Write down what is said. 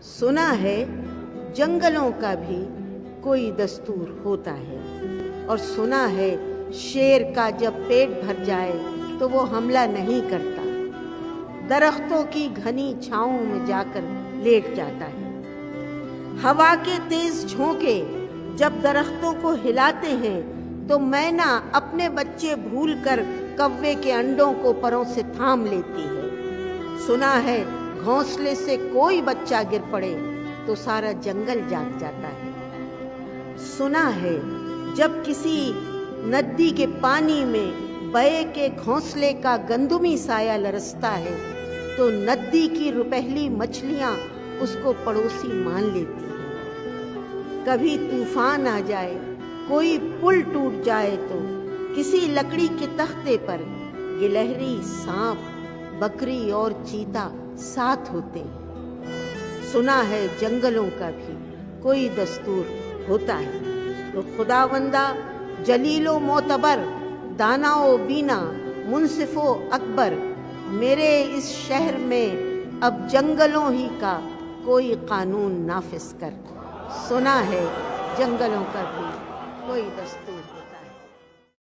सुना है जंगलों का भी कोई दस्तूर होता है, और सुना है शेर का जब पेट भर जाए तो वो हमला नहीं करता, दरख्तों की घनी छांवों में जाकर लेट जाता है। हवा के तेज झोंके जब दरख्तों को हिलाते हैं तो मैना अपने बच्चे भूलकर कव्वे के अंडों को परों से थाम लेती है। सुना है घोंसले से कोई बच्चा गिर पड़े तो सारा जंगल जाग जाता है। सुना है जब किसी नदी के पानी में बये के घोंसले का गंदुमी साया लरसता है तो नदी की रुपहली मछलियां उसको पड़ोसी मान लेती हैं। कभी तूफान आ जाए, कोई पुल टूट जाए तो किसी लकड़ी के तख्ते पर गिलहरी, सांप, बकरी और चीता साथ होते हैं। सुना है जंगलों का भी कोई दस्तूर होता है। तो खुदावंदा जलीलो मोतबर, दानाओ बीना, मुंसिफो अकबर, मेरे इस शहर में अब जंगलों ही का कोई कानून नाफिज कर। सुना है जंगलों का भी कोई दस्तूर